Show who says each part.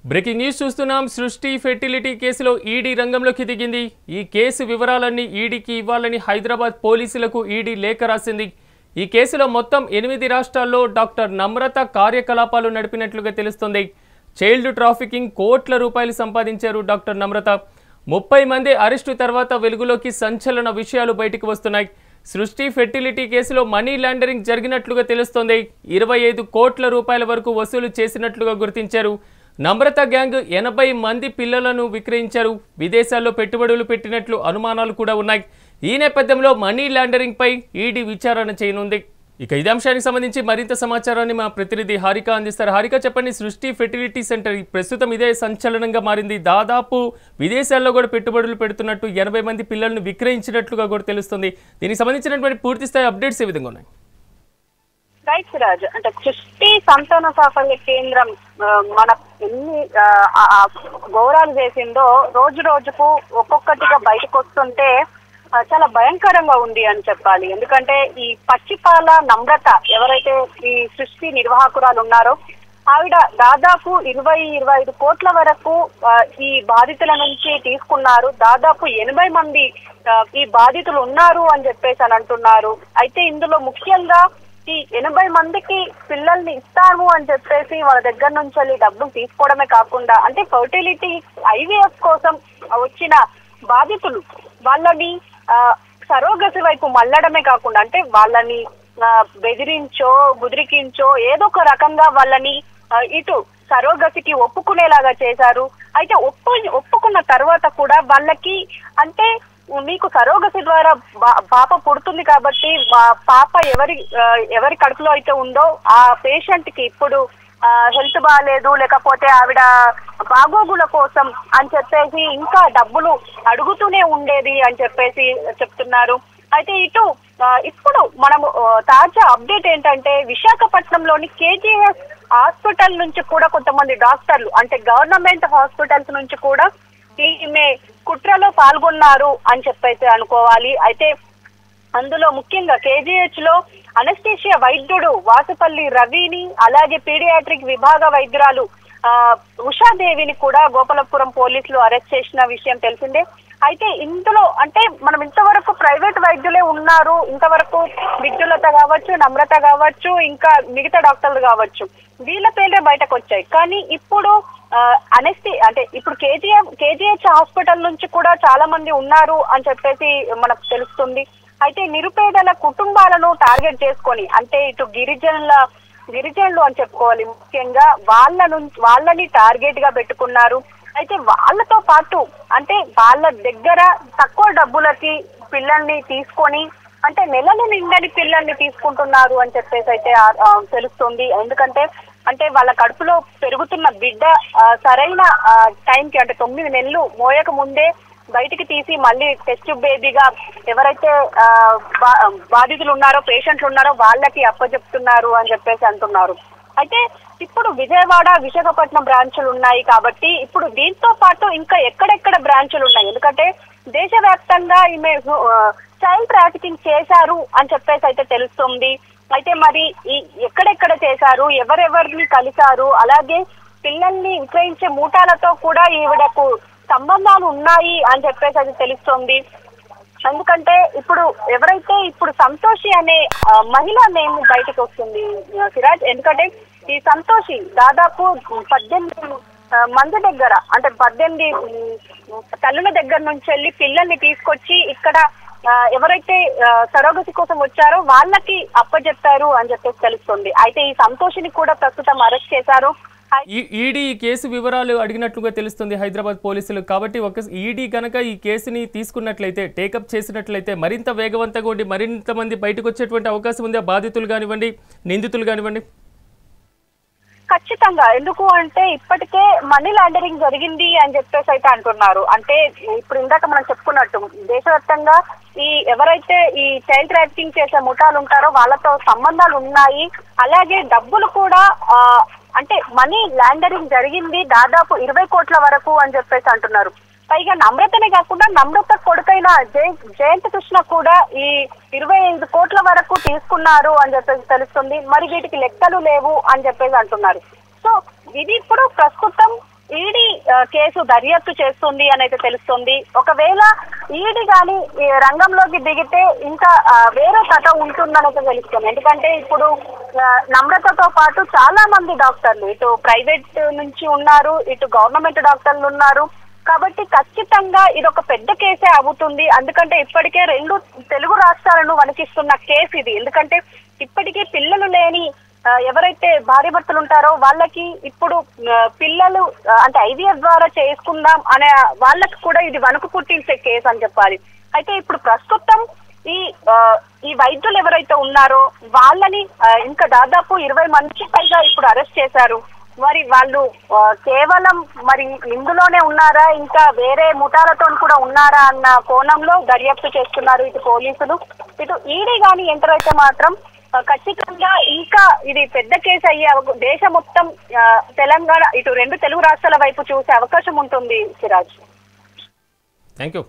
Speaker 1: Breaking news చూస్తున్నాం. సృష్టి fertility కేసులో ఈడీ రంగంలోకి దిగింది. ఈ కేసు వివరాలన్నీ ఈడీకి ఇవ్వాలని హైదరాబాద్ పోలీసులకు ఈడీ లేఖ రాసింది. ఈ కేసులో మొత్తం 8 రాష్ట్రాల్లో డాక్టర్ నమ్రత కార్యకలాపాలు నడిపినట్లుగా తెలుస్తుంది. చైల్డ్ ట్రాఫికింగ్ కోట్ల రూపాయలు సంపాదించారు డాక్టర్ నమ్రత. 30 మంది అరెస్టు తర్వాత వెలుగులోకి సంచలన విషయాలు బయటకు వస్తున్నాయి. సృష్టి ఫెర్టిలిటీ కేసులో మనీ లాండరింగ్ జరిగినట్లుగా తెలుస్తోంది. 25 కోట్ల రూపాయల వరకు వసూలు చేసినట్లుగా గుర్తించారు. నమ్రత గ్యాంగ్ 80 మంది పిల్లలను విక్రయించారు. విదేశాల్లో పెట్టుబడులు పెట్టినట్లు అనుమానాలు కూడా ఉన్నాయి. ఈ నేపథ్యంలో మనీ లాండరింగ్ పై ఈడీ విచారణ చేయనుంది. ఇక ఇదే అంశానికి సంబంధించి మరింత సమాచారాన్ని మా ప్రతినిధి హారిక అందిస్తారు. హారిక, చెప్పండి. సృష్టి ఫెర్టిలిటీ సెంటర్ ప్రస్తుతం ఇదే సంచలనంగా మారింది. దాదాపు విదేశాల్లో కూడా పెట్టుబడులు పెడుతున్నట్టు 80 మంది పిల్లలను విక్రయించినట్లుగా కూడా తెలుస్తుంది. దీనికి సంబంధించినటువంటి పూర్తి స్థాయి అప్డేట్స్ ఏ విధంగా ఉన్నాయి?
Speaker 2: రైట్ సిరాజ్, అంటే సృష్టి సంతాన సాఫల్య కేంద్రం మన ఎన్ని ఘోరాలు చేసిందో రోజు రోజుకు ఒక్కొక్కటిగా బయటకు వస్తుంటే చాలా భయంకరంగా ఉంది అని చెప్పాలి. ఎందుకంటే ఈ పచ్చిపాల నమ్రత ఎవరైతే ఈ సృష్టి నిర్వాహకురాలు ఉన్నారో ఆవిడ దాదాపు 20-25 కోట్ల వరకు ఈ బాధితుల నుంచి తీసుకున్నారు. దాదాపు 80 మంది ఈ బాధితులు ఉన్నారు అని చెప్పేసి అని అంటున్నారు. అయితే ఇందులో ముఖ్యంగా ఈ 80 మందికి పిల్లల్ని ఇస్తాము అని చెప్పేసి వాళ్ళ దగ్గర నుంచి వెళ్ళి డబ్బులు తీసుకోవడమే కాకుండా, అంటే ఫర్టిలిటీ IVF కోసం వచ్చిన బాధితులు వాళ్ళని సరోగసి వైపు మళ్ళడమే కాకుండా, అంటే వాళ్ళని బెదిరించో గుదిరికించో ఏదో ఒక రకంగా వాళ్ళని ఇటు సరోగసికి ఒప్పుకునేలాగా చేశారు. అయితే ఒప్పుకున్న తర్వాత కూడా వాళ్ళకి, అంటే మీకు సరోగసి ద్వారా పాప పుడుతుంది కాబట్టి పాప ఎవరి కడుపులో అయితే ఉందో ఆ పేషెంట్ కి ఇప్పుడు హెల్త్ బాగాలేదు, లేకపోతే ఆవిడ బాగోగుల కోసం అని చెప్పేసి ఇంకా డబ్బులు అడుగుతూనే ఉండేది అని చెప్పేసి చెప్తున్నారు. అయితే ఇప్పుడు మనము తాజా అప్డేట్ ఏంటంటే విశాఖపట్నంలోని KGS హాస్పిటల్ నుంచి కూడా కొంతమంది డాక్టర్లు, అంటే గవర్నమెంట్ హాస్పిటల్స్ నుంచి కూడా ఈమె కుట్రలో పాల్గొన్నారు అని చెప్పేసి అనుకోవాలి. అయితే అందులో ముఖ్యంగా KGH లో అనస్థీషియా వైద్యుడు వాసుపల్లి రవిని, అలాగే పీడియాట్రిక్ విభాగ వైద్యురాలు ఉషాదేవిని కూడా గోపాలపురం పోలీసులు అరెస్ట్ చేసిన విషయం తెలిసిందే. అయితే ఇందులో, అంటే మనం ఇంతవరకు ప్రైవేట్ వైద్యులే ఉన్నారు, ఇంతవరకు విద్యులత కావచ్చు, నమ్రత కావచ్చు, ఇంకా మిగతా డాక్టర్లు కావచ్చు, వీళ్ళ పేర్లే బయటకు వచ్చాయి. కానీ ఇప్పుడు అంటే ఇప్పుడు KGH హాస్పిటల్ నుంచి కూడా చాలా మంది ఉన్నారు అని చెప్పేసి మనకు తెలుస్తుంది. అయితే నిరుపేదల కుటుంబాలను టార్గెట్ చేసుకొని, అంటే ఇటు గిరిజనులు అని చెప్పుకోవాలి, ముఖ్యంగా వాళ్ళని టార్గెట్ గా పెట్టుకున్నారు. అయితే వాళ్ళతో పాటు, అంటే వాళ్ళ దగ్గర తక్కువ డబ్బులకి పిల్లల్ని తీసుకొని, అంటే నెలలు నిండని పిల్లల్ని తీసుకుంటున్నారు అని చెప్పేసి అయితే తెలుస్తుంది. ఎందుకంటే అంటే వాళ్ళ కడుపులో పెరుగుతున్న బిడ్డ సరైన టైంకి, అంటే 9 నెలలు మోయక ముందే బయటికి తీసి మళ్ళీ టెస్ట్ బేబీగా ఎవరైతే బాధితులు ఉన్నారో, పేషెంట్లు ఉన్నారో వాళ్ళకి అప్పచెప్తున్నారు అని చెప్పేసి అంటున్నారు. అయితే ఇప్పుడు విజయవాడ, విశాఖపట్నం బ్రాంచులు ఉన్నాయి కాబట్టి ఇప్పుడు దీంతో పాటు ఇంకా ఎక్కడెక్కడ బ్రాంచులు ఉన్నాయి, ఎందుకంటే దేశవ్యాప్తంగా ఈమె చైల్డ్ ట్రాఫికింగ్ చేశారు అని చెప్పేసి అయితే తెలుస్తుంది. అయితే మరి ఎక్కడెక్కడ చేశారు, ఎవరెవరిని కలిశారు, అలాగే పిల్లల్ని విక్రయించే మూటాలతో కూడా ఈవిడకు సంబంధాలు ఉన్నాయి అని చెప్పేసి అది తెలుస్తుంది. ఎందుకంటే ఇప్పుడు సంతోషి అనే మహిళ నేమ్ బయటకు వస్తుంది సిరాజ్. ఎందుకంటే ఈ సంతోషి దాదాపు 18 మంది దగ్గర, అంటే 18 తల్లుల దగ్గర నుంచి వెళ్ళి పిల్లల్ని తీసుకొచ్చి ఇక్కడ ఎవరైతే సరోగసి కోసం వచ్చారో వాళ్ళకి అప్పచెప్పారు అని చెప్పేసి తెలుస్తుంది. అయితే ఈ సంతోషిని కూడా ప్రస్తుతం అరెస్ట్ చేశారు.
Speaker 1: ఈడీ ఈ కేసు వివరాలు అడిగినట్లుగా తెలుస్తుంది హైదరాబాద్ పోలీసులు. కాబట్టి ఈడీ కనుక ఈ కేసుని తీసుకున్నట్లయితే, టేకప్ చేసినట్లయితే మరింత వేగవంతంగా ఉండి మరింత మంది బయటకు వచ్చేటువంటి అవకాశం ఉంది. బాధితులు కానివ్వండి, నిందితులు కానివ్వండి.
Speaker 2: ఖచ్చితంగా. ఎందుకు అంటే ఇప్పటికే మనీ లాండరింగ్ జరిగింది అని చెప్పేసి అయితే అంటున్నారు. అంటే ఇప్పుడు ఇందాక మనం చెప్పుకున్నట్టు దేశవ్యాప్తంగా ఎవరైతే ఈ చైల్డ్ ట్రాఫికింగ్ చేసే ముఠాలు ఉంటారో వాళ్ళతో సంబంధాలు ఉన్నాయి. అలాగే డబ్బులు కూడా, అంటే మనీ లాండరింగ్ జరిగింది దాదాపు 20 కోట్ల వరకు అని చెప్పేసి అంటున్నారు. పైగా నమ్రతనే కాకుండా నమ్రత కొడుకైన జయంత్ కృష్ణ కూడా ఈ 25 కోట్ల వరకు తీసుకున్నారు అని చెప్పేసి తెలుస్తుంది. మరి వీటికి లెక్కలు లేవు అని చెప్పేసి అంటున్నారు. సో ఇది ఇప్పుడు ప్రస్తుతం ఈ కేసు దర్యాప్తు చేస్తుంది అని అయితే తెలుస్తుంది. ఒకవేళ ఈడీ కానీ ఈ రంగంలోకి దిగితే ఇంకా వేరే కథ ఉంటుందని అయితే తెలుస్తుంది. ఎందుకంటే ఇప్పుడు నమ్రతతో పాటు చాలా మంది డాక్టర్లు ఇటు ప్రైవేట్ నుంచి ఉన్నారు, ఇటు గవర్నమెంట్ డాక్టర్లు ఉన్నారు. కాబట్టి ఖచ్చితంగా ఇది ఒక పెద్ద కేసే అవుతుంది. ఎందుకంటే ఇప్పటికే 2 తెలుగు రాష్ట్రాలను వణికిస్తున్న కేసు ఇది. ఎందుకంటే ఇప్పటికీ పిల్లలు లేని ఎవరైతే భార్య భర్తలు ఉంటారో వాళ్ళకి ఇప్పుడు పిల్లలు అంటే ఐవీఎఫ్ ద్వారా చేసుకుందాం అనే వాళ్ళకి కూడా ఇది వణుకు పుట్టించే కేసు అని చెప్పాలి. అయితే ఇప్పుడు ప్రస్తుతం ఈ వైద్యులు ఎవరైతే ఉన్నారో వాళ్ళని ఇంకా దాదాపు 20 మందికి పైగా ఇప్పుడు అరెస్ట్ చేశారు. మరి వాళ్ళు కేవలం మరి ఇందులోనే ఉన్నారా, ఇంకా వేరే ముఠాలతో కూడా ఉన్నారా అన్న కోణంలో దర్యాప్తు చేస్తున్నారు ఇటు పోలీసులు. ఇటు ఈడీ కానీ ఎంటర్ అయితే మాత్రం ఖచ్చితంగా ఇంకా ఇది పెద్ద కేసు అయ్యే దేశం మొత్తం తెలంగాణ ఇటు 2 తెలుగు రాష్ట్రాల వైపు చూసే అవకాశం ఉంటుంది. Siraj,
Speaker 1: thank you.